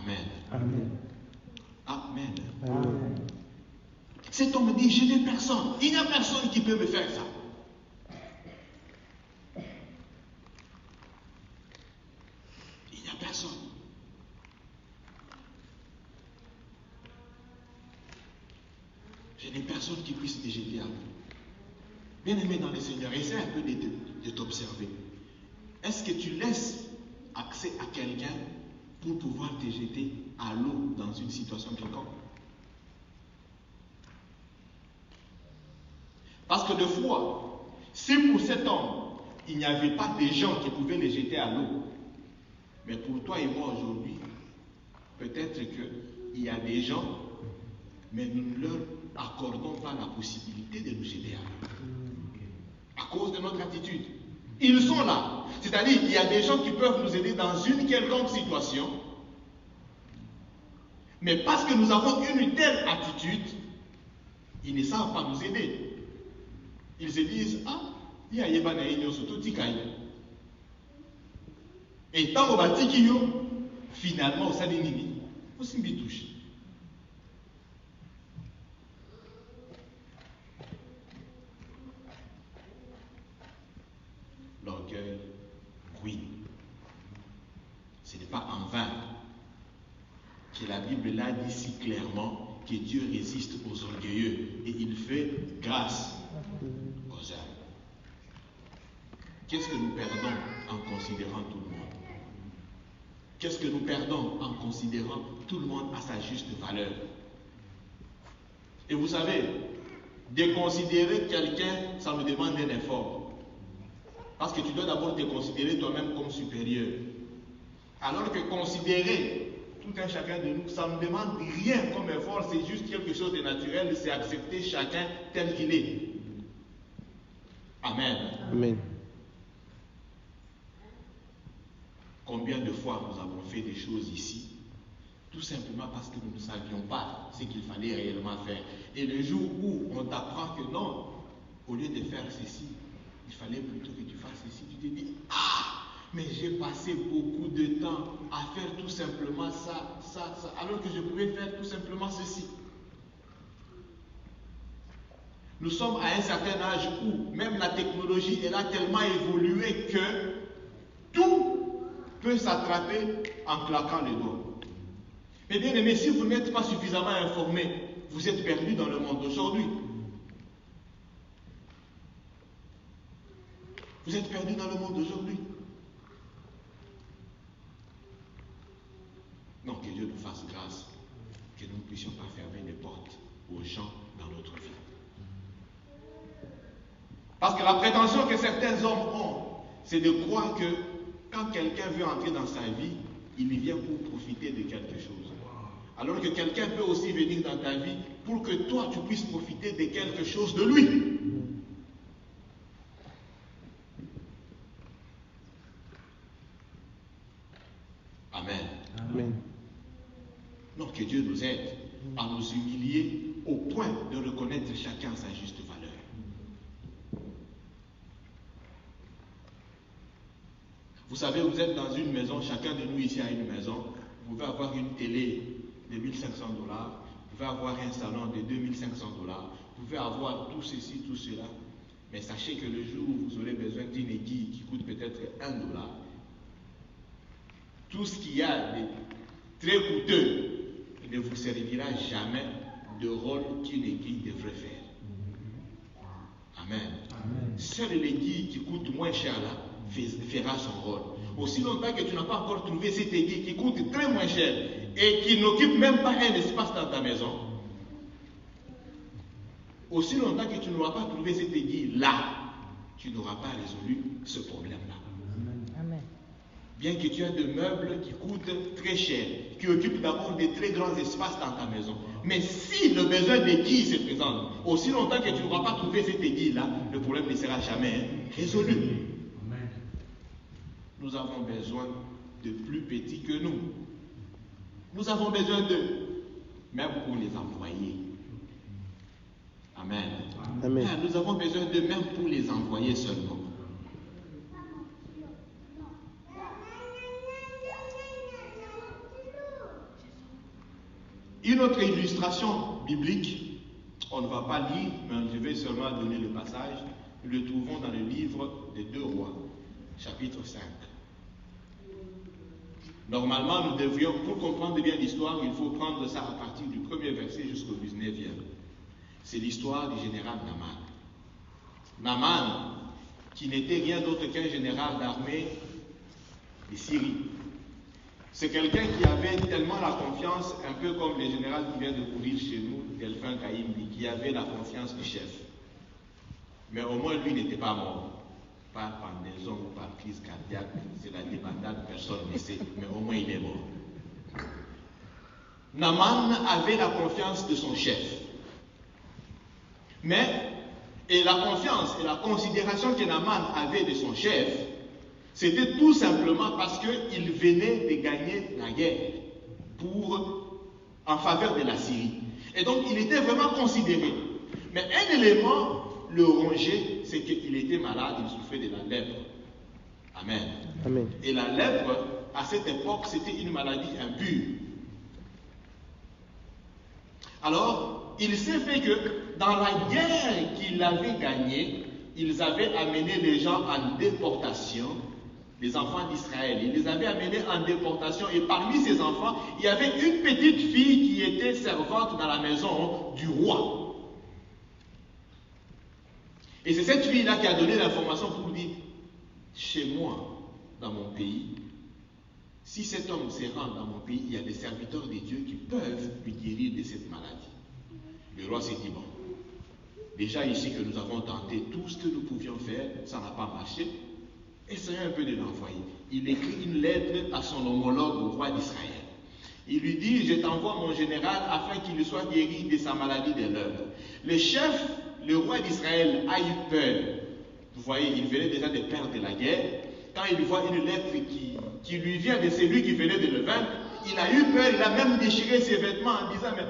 Amen. Amen. Amen. Amen. Cet homme dit, je n'ai personne. Il n'y a personne qui peut me faire ça. Il n'y a personne. Je n'ai personne qui puisse me jeter à l'eau. Bien-aimé dans le Seigneur, essaie un peu de t'observer. Est-ce que tu laisses accès à quelqu'un pour pouvoir te jeter à l'eau dans une situation quelconque? Parce que de fois, si pour cet homme, il n'y avait pas de gens qui pouvaient le jeter à l'eau, mais pour toi et moi aujourd'hui, peut-être qu'il y a des gens, mais nous ne leur accordons pas la possibilité de nous jeter à l'eau. À cause de notre attitude. Ils sont là. C'est-à-dire qu'il y a des gens qui peuvent nous aider dans une quelconque situation, mais parce que nous avons une telle attitude, ils ne savent pas nous aider. Ils se disent, ah, il y a Yébana Inyo surtout Tikaï. Et tant au Batikiyo, finalement, au Salinini, au Simbitouche. L'orgueil ruine. Ce n'est pas en vain que la Bible l'a dit si clairement que Dieu résiste aux orgueilleux et il fait grâce aux hommes. Qu'est-ce que nous perdons en considérant tout le monde? Qu'est-ce que nous perdons en considérant tout le monde à sa juste valeur? Et vous savez, de considérer quelqu'un, ça nous demande un effort. Parce que tu dois d'abord te considérer toi-même comme supérieur. Alors que considérer tout un chacun de nous, ça ne demande rien comme effort, c'est juste quelque chose de naturel, c'est accepter chacun tel qu'il est. Amen. Amen. Combien de fois nous avons fait des choses ici, tout simplement parce que nous ne savions pas ce qu'il fallait réellement faire. Et le jour où on t'apprend que non, au lieu de faire ceci, il fallait plutôt que tu fasses ceci, tu te dis, ah, mais j'ai passé beaucoup de temps à faire tout simplement ça, alors que je pouvais faire tout simplement ceci. Nous sommes à un certain âge où même la technologie elle a tellement évolué que tout peut s'attraper en claquant les doigts. Mais bien aimé, si vous n'êtes pas suffisamment informé, vous êtes perdu dans le monde d'aujourd'hui. Vous êtes perdu dans le monde d'aujourd'hui. Non, que Dieu nous fasse grâce, que nous ne puissions pas fermer les portes aux gens dans notre vie. Parce que la prétention que certains hommes ont, c'est de croire que quand quelqu'un veut entrer dans sa vie, il y vient pour profiter de quelque chose. Alors que quelqu'un peut aussi venir dans ta vie pour que toi tu puisses profiter de quelque chose de lui. Amen. Amen. Donc que Dieu nous aide à nous humilier au point de reconnaître chacun sa juste valeur. Vous savez, vous êtes dans une maison, chacun de nous ici a une maison. Vous pouvez avoir une télé de 1500 $, vous pouvez avoir un salon de 2500 $, vous pouvez avoir tout ceci, tout cela. Mais sachez que le jour où vous aurez besoin d'une aiguille qui coûte peut-être $1, tout ce qu'il y a de très coûteux ne vous servira jamais de rôle qu'une aiguille devrait faire. Amen. Amen. Seule l'aiguille qui coûte moins cher là fera son rôle. Aussi longtemps que tu n'as pas encore trouvé cette aiguille qui coûte très moins cher et qui n'occupe même pas un espace dans ta maison, aussi longtemps que tu n'auras pas trouvé cette aiguille là, tu n'auras pas résolu ce problème-là. Amen. Bien que tu aies des meubles qui coûtent très cher, qui occupent d'abord de très grands espaces dans ta maison, mais si le besoin d'aiguille se présente, aussi longtemps que tu n'auras pas trouvé cette aiguille-là, le problème ne sera jamais résolu. Amen. Nous avons besoin de plus petits que nous. Nous avons besoin d'eux, même pour les envoyer. Amen. Amen. Nous avons besoin d'eux, même pour les envoyer seulement. Une autre illustration biblique, on ne va pas lire, mais je vais seulement donner le passage. Nous le trouvons dans le livre des 2 Rois, chapitre 5. Normalement, nous devrions, pour comprendre bien l'histoire, il faut prendre ça à partir du 1er verset jusqu'au 19e. C'est l'histoire du général Naaman. Naaman, qui n'était rien d'autre qu'un général d'armée de Syrie. C'est quelqu'un qui avait tellement la confiance, un peu comme le général qui vient de courir chez nous, Delphin Kaïmbi, qui avait la confiance du chef. Mais au moins, lui n'était pas mort. Par pendaison ou par crise cardiaque, c'est la débandade, personne ne sait, mais au moins il est mort. Naaman avait la confiance de son chef. Mais, et la confiance et la considération que Naaman avait de son chef, c'était tout simplement parce qu'il venait de gagner la guerre en faveur de la Syrie. Et donc, il était vraiment considéré. Mais un élément le rongeait, c'est qu'il était malade, il souffrait de la lèpre. Amen. Amen. Et la lèpre, à cette époque, c'était une maladie impure. Alors, il s'est fait que dans la guerre qu'il avait gagnée, ils avaient amené les gens en déportation, les enfants d'Israël. Ils les avaient amenés en déportation et parmi ces enfants, il y avait une petite fille qui était servante dans la maison du roi. Et c'est cette fille-là qui a donné l'information pour dire, chez moi, dans mon pays, si cet homme se rend dans mon pays, il y a des serviteurs de Dieu qui peuvent lui guérir de cette maladie. Le roi s'est dit, bon, déjà ici que nous avons tenté tout ce que nous pouvions faire, ça n'a pas marché, essayons un peu de l'envoyer. Il écrit une lettre à son homologue, au roi d'Israël. Il lui dit, je t'envoie mon général afin qu'il soit guéri de sa maladie de lèpre. Le chef, le roi d'Israël a eu peur. Vous voyez, il venait déjà de perdre la guerre. Quand il voit une lettre qui lui vient de celui qui venait de le vaincre, il a eu peur, il a même déchiré ses vêtements en disant, mais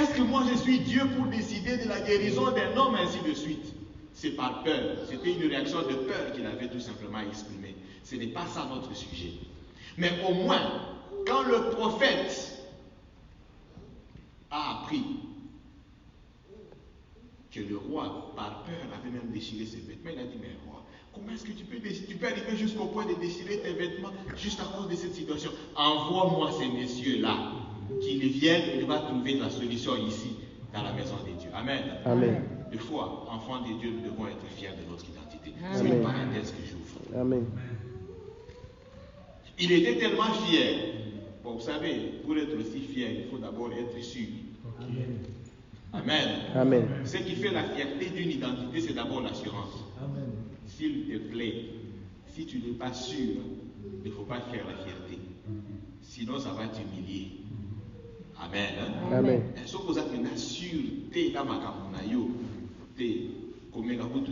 est-ce que moi je suis Dieu pour décider de la guérison d'un homme, ainsi de suite? C'est par peur. C'était une réaction de peur qu'il avait tout simplement exprimée. Ce n'est pas ça notre sujet. Mais au moins, quand le prophète a appris que le roi, par peur, avait même déchiré ses vêtements, il a dit, mais roi, comment est-ce que tu peux arriver jusqu'au point de déchirer tes vêtements juste à cause de cette situation? Envoie-moi ces messieurs-là, qu'ils viennent, il va trouver la solution ici, dans la maison de Dieu. Amen. Amen. Des fois, enfants de Dieu, nous devons être fiers de notre identité. C'est une parenthèse que j'ouvre. Amen. Il était tellement fier. Bon, vous savez, pour être aussi fier, il faut d'abord être sûr. Amen. Amen. Ce qui fait la fierté d'une identité, c'est d'abord l'assurance. S'il te plaît, si tu n'es pas sûr, il ne faut pas faire la fierté. Sinon, ça va t'humilier. Amen. Amen. Ce que vous avez une sûreté dans ma camonayo, t'es comme la route.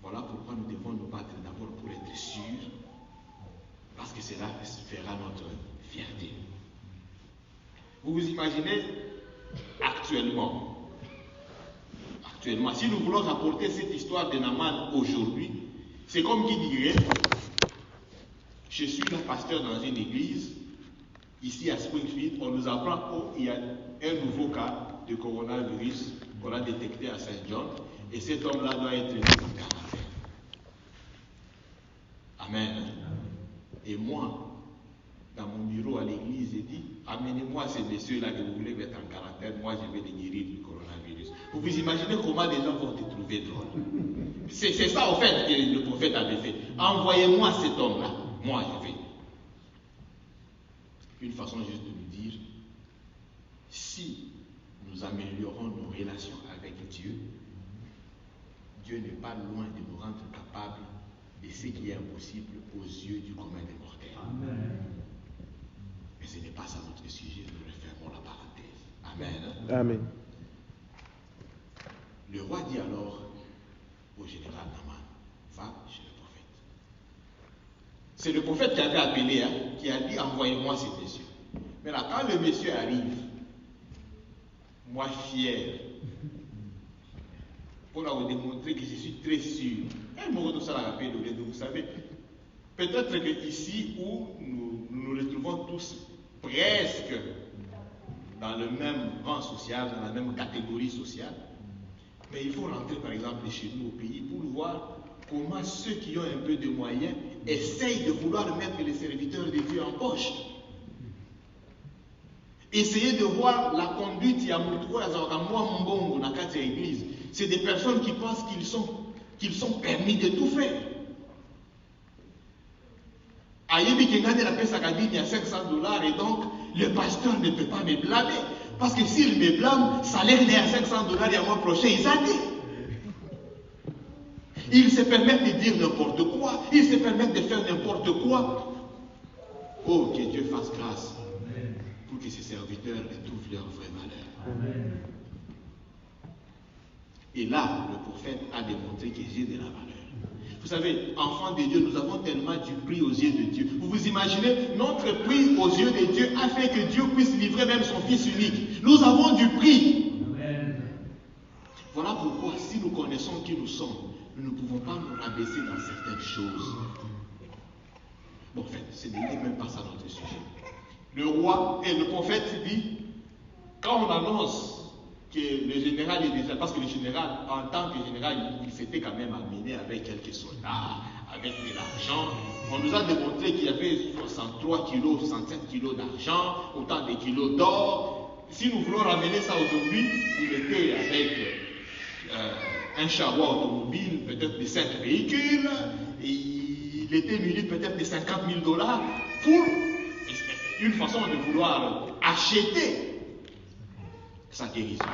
Voilà pourquoi nous devons nous battre d'abord pour être sûrs, parce que cela fera notre fierté. Vous vous imaginez actuellement, si nous voulons rapporter cette histoire de Naaman aujourd'hui, c'est comme qui dirait, je suis un pasteur dans une église, ici à Springfield, on nous apprend qu'il y a un nouveau cas de coronavirus qu'on a détecté à Saint John, et cet homme-là doit être mis en quarantaine. Amen. Et moi, dans mon bureau à l'église, j'ai dit, amenez-moi ces messieurs-là que vous voulez mettre en quarantaine, moi je vais les guérir du coronavirus. Vous vous imaginez comment les gens vont te trouver drôle? C'est ça au fait que le prophète avait fait. Envoyez-moi cet homme-là, moi je vais. Une façon juste de nous dire, si nous améliorons nos relations avec Dieu, Dieu n'est pas loin de nous rendre capables de ce qui est impossible aux yeux du commun des mortels. Amen. Mais ce n'est pas ça notre sujet, nous refermons la parenthèse. Amen. Amen. Le roi dit alors au général Naaman, va chez le prophète. C'est le prophète qui avait appelé, qui a dit, envoyez-moi ces messieurs. Mais là, quand le monsieur arrive, moi fier, pour vous démontrer que je suis très sûr, vous savez, peut-être que ici où nous nous retrouvons tous presque dans le même rang social, dans la même catégorie sociale, mais il faut rentrer par exemple chez nous au pays pour voir comment ceux qui ont un peu de moyens essayent de vouloir mettre les serviteurs de Dieu en poche. Essayez de voir la conduite il y a l'église. C'est des personnes qui pensent qu'ils sont permis de tout faire. Ayebi Kengane la paix il y a $500 et donc le pasteur ne peut pas me blâmer. Parce que s'il me blâme, salaire n'est à $500 et à mois prochain, ils annulent. Ils se permettent de dire n'importe quoi, ils se permettent de faire n'importe quoi. Oh, que Dieu fasse grâce pour que ces serviteurs retrouvent leur vraie valeur. Amen. Et là, le prophète a démontré que j'ai de la valeur. Vous savez, enfants de Dieu, nous avons tellement du prix aux yeux de Dieu. Vous vous imaginez, notre prix aux yeux de Dieu a fait que Dieu puisse livrer même son Fils unique. Nous avons du prix. Amen. Voilà pourquoi, si nous connaissons qui nous sommes, nous ne pouvons pas nous rabaisser dans certaines choses. Bon, en fait, ce n'est même pas ça notre sujet. Le roi et le prophète dit, quand on annonce que le général est déjà, parce que le général, en tant que général, il s'était quand même amené avec quelques soldats, avec de l'argent. On nous a démontré qu'il y avait 63 kilos, 67 kilos d'argent, autant de kilos d'or. Si nous voulons ramener ça aujourd'hui, il était avec un chariot automobile, peut-être de 5 véhicules, et il était muni peut-être de $50,000 pour une façon de vouloir acheter sa guérison.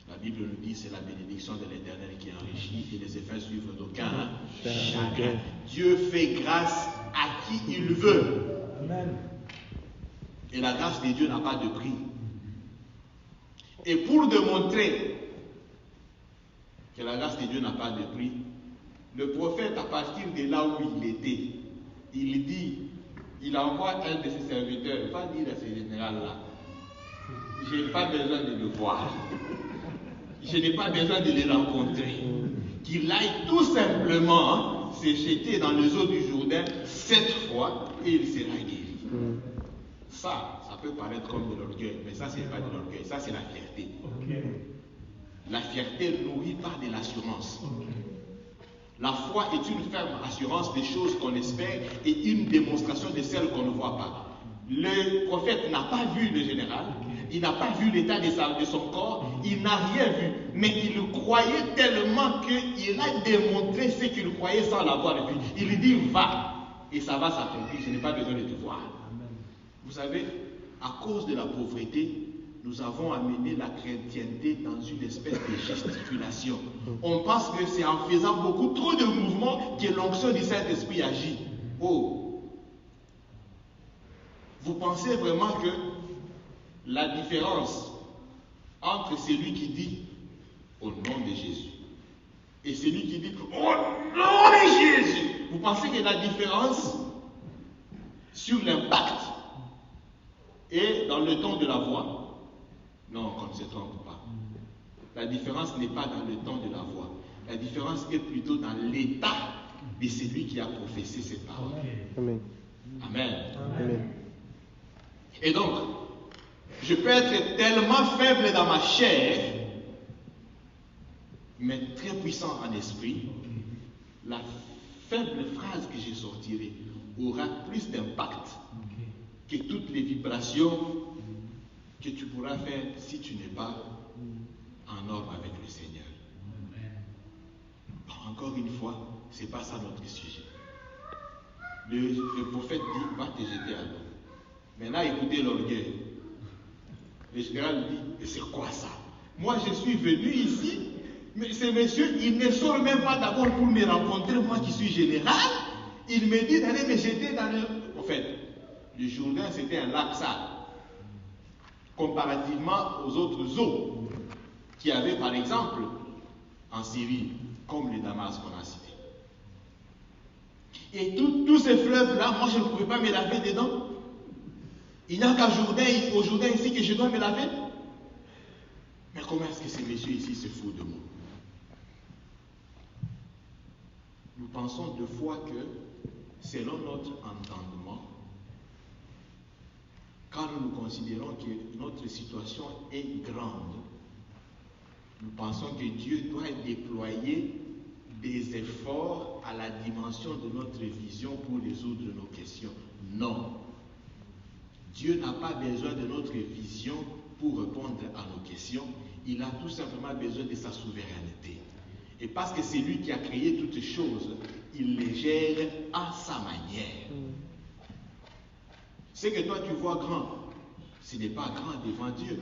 La Bible nous dit c'est la bénédiction de l'Éternel qui enrichit et les effets suivent d'aucun chacun. Dieu fait grâce à qui il veut. Amen. Et la grâce de Dieu n'a pas de prix. Et pour démontrer que la grâce de Dieu n'a pas de prix, le prophète, à partir de là où il était, il dit, il envoie un de ses serviteurs, il ne va pas dire à ce général-là, je n'ai pas besoin de le voir, je n'ai pas besoin de le rencontrer, qu'il aille tout simplement se jeter dans les eaux du Jourdain 7 fois et il sera guéri. Ça peut paraître comme de l'orgueil, mais ça, ce n'est pas de l'orgueil, ça, c'est la fierté. Okay. La fierté nourrit pas de l'assurance. Okay. La foi est une ferme assurance des choses qu'on espère et une démonstration de celles qu'on ne voit pas. Le prophète n'a pas vu le général, il n'a pas vu l'état de son corps, il n'a rien vu, mais il croyait tellement qu'il a démontré ce qu'il croyait sans l'avoir vu. Il lui dit, va, et ça va s'accomplir, je n'ai pas besoin de te voir. Vous savez, à cause de la pauvreté, nous avons amené la chrétienté dans une espèce de gesticulation. On pense que c'est en faisant beaucoup trop de mouvements que l'onction du Saint-Esprit agit. Oh! Vous pensez vraiment que la différence entre celui qui dit au nom de Jésus et celui qui dit au nom de Jésus, vous pensez que la différence sur l'impact et dans le ton de la voix? Non, qu'on ne se trompe pas. La différence n'est pas dans le ton de la voix. La différence est plutôt dans l'état de celui qui a professé cette parole. Amen. Amen. Amen. Et donc, je peux être tellement faible dans ma chair, mais très puissant en esprit. La faible phrase que je sortirai aura plus d'impact que toutes les vibrations que tu pourras faire si tu n'es pas en ordre avec le Seigneur. Bon, encore une fois, ce n'est pas ça notre sujet. Le prophète dit, va te jeter à l'eau. Maintenant, écoutez l'orgueil. Le général dit, c'est quoi ça? Moi, je suis venu ici, mais ces messieurs, ils ne sortent même pas d'abord pour me rencontrer, moi qui suis général. Il me dit d'aller me jeter dans le... En fait, le Jourdain, c'était un lac sale. Comparativement aux autres eaux qu'il y avait par exemple en Syrie, comme le Damas qu'on a cité. Et tous ces fleuves-là, moi je ne pouvais pas me laver dedans. Il n'y a qu'au Jourdain ici que je dois me laver. Mais comment est-ce que ces messieurs ici se foutent de moi? pensons deux fois que, selon notre entendement, quand nous considérons que notre situation est grande, nous pensons que Dieu doit déployer des efforts à la dimension de notre vision pour résoudre nos questions. Non. Dieu n'a pas besoin de notre vision pour répondre à nos questions. Il a tout simplement besoin de sa souveraineté. Et parce que c'est lui qui a créé toutes choses, il les gère à sa manière. Ce que toi tu vois grand, ce n'est pas grand devant Dieu.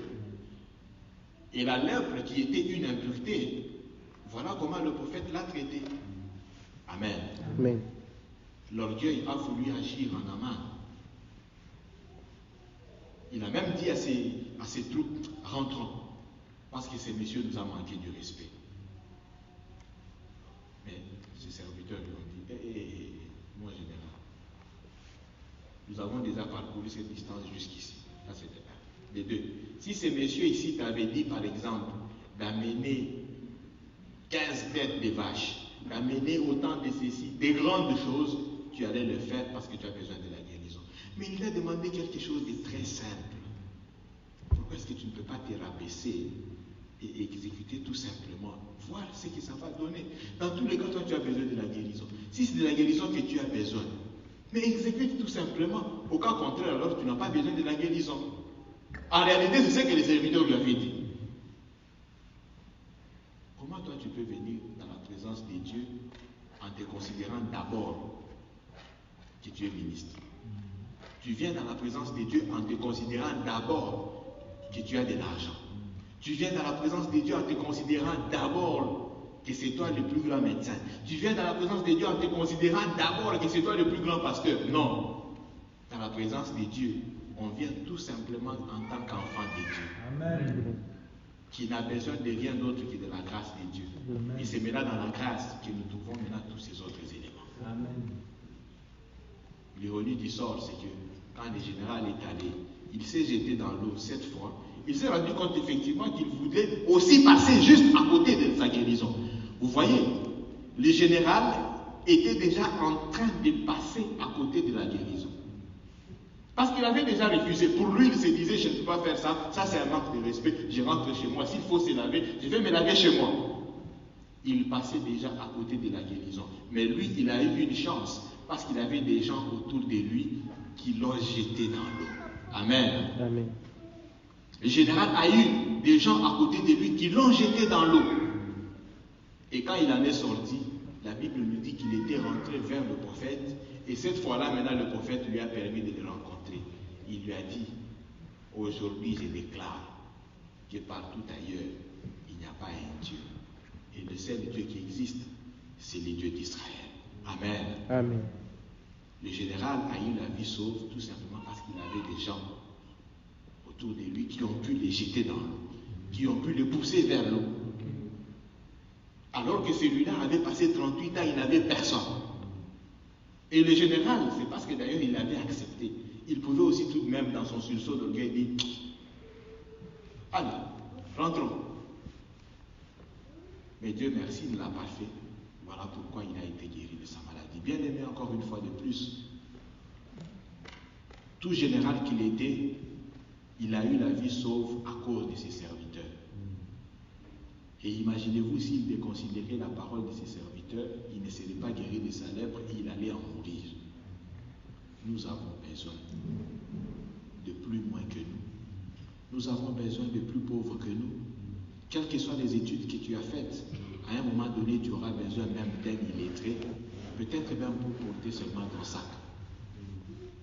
Et la lèpre qui était une impureté, voilà comment le prophète l'a traité. Amen. Amen. L'orgueil a voulu agir en Aman. Il a même dit à ses troupes, rentrons, parce que ces messieurs nous ont manqué du respect. Mais ses serviteurs lui ont dit, mon général, nous avons déjà parcouru cette distance jusqu'ici. Ça c'était un. Les deux. Si ces messieurs ici t'avaient dit, par exemple, d'amener 15 têtes de vaches, d'amener autant de ceci, des grandes choses, tu allais le faire parce que tu as besoin de la guérison. Mais il a demandé quelque chose de très simple. Pourquoi est-ce que tu ne peux pas te rabaisser et exécuter tout simplement? Voir ce que ça va donner. Dans tous les cas, toi, tu as besoin de la guérison. Si c'est de la guérison que tu as besoin, mais exécute tout simplement. Au cas contraire, alors tu n'as pas besoin de la guérison. En réalité, c'est ce que les serviteurs lui avaient dit. Comment toi tu peux venir dans la présence de Dieu en te considérant d'abord que tu es ministre? Tu viens dans la présence de Dieu en te considérant d'abord que tu as de l'argent. Tu viens dans la présence de Dieu en te considérant d'abord que c'est toi le plus grand médecin. Tu viens dans la présence de Dieu en te considérant d'abord que c'est toi le plus grand pasteur. Non. Dans la présence de Dieu, on vient tout simplement en tant qu'enfant de Dieu. Amen. Qui n'a besoin de rien d'autre que de la grâce de Dieu. Amen. Et c'est maintenant dans la grâce que nous trouvons maintenant tous ces autres éléments. Amen. L'ironie du sort, c'est que quand le général est allé, il s'est jeté dans l'eau cette fois. Il s'est rendu compte effectivement qu'il voulait aussi passer juste à côté de sa guérison. Vous voyez, le général était déjà en train de passer à côté de la guérison. Parce qu'il avait déjà refusé. Pour lui, il se disait, je ne peux pas faire ça. Ça, c'est un manque de respect. Je rentre chez moi. S'il faut se laver, je vais me laver chez moi. Il passait déjà à côté de la guérison. Mais lui, il a eu une chance. Parce qu'il avait des gens autour de lui qui l'ont jeté dans l'eau. Amen. Amen. Le général a eu des gens à côté de lui qui l'ont jeté dans l'eau. Et quand il en est sorti, la Bible nous dit qu'il était rentré vers le prophète. Et cette fois-là, maintenant, le prophète lui a permis de le rencontrer. Il lui a dit, aujourd'hui, je déclare que partout ailleurs, il n'y a pas un Dieu. Et le seul Dieu qui existe, c'est le Dieu d'Israël. Amen. Amen. Le général a eu la vie sauve tout simplement parce qu'il avait des gens autour de lui qui ont pu les jeter dans l'eau, qui ont pu le pousser vers l'eau. Alors que celui-là avait passé 38 ans, il n'avait personne. Et le général, c'est parce que d'ailleurs il avait accepté. Il pouvait aussi tout de même dans son sursaut d'orgueil dire, allez, rentrons. Mais Dieu merci, il ne l'a pas fait. Voilà pourquoi il a été guéri de sa maladie. Bien aimé, encore une fois de plus, tout général qu'il était, il a eu la vie sauve à cause de ses serviteurs. Et imaginez-vous s'il déconsidérait la parole de ses serviteurs, il ne serait pas guéri de sa lèpre et il allait en mourir. Nous avons besoin de plus moins que nous. Nous avons besoin de plus pauvres que nous. Quelles que soient les études que tu as faites, à un moment donné, tu auras besoin même d'un illettré, peut-être même pour porter seulement ton sac.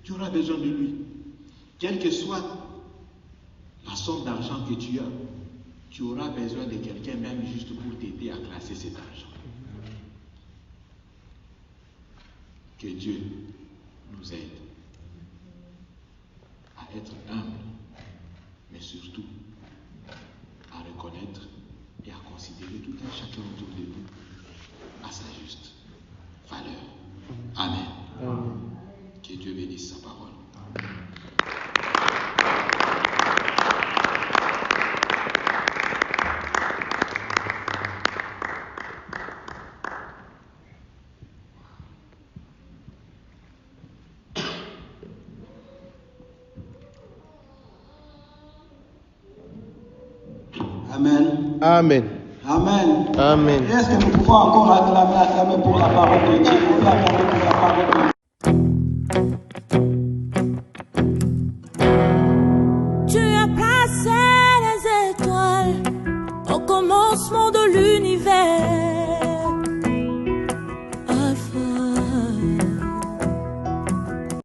Tu auras besoin de lui. Quelle que soit la somme d'argent que tu as, tu auras besoin de quelqu'un même juste pour t'aider à classer cet argent. Que Dieu nous aide à être humbles, mais surtout à reconnaître et à considérer tout un chacun autour de nous à sa juste valeur. Amen. Amen. Que Dieu bénisse sa parole. Amen. Amen. Amen. Amen. Est-ce que nous pouvons encore acclamer pour la parole de Dieu?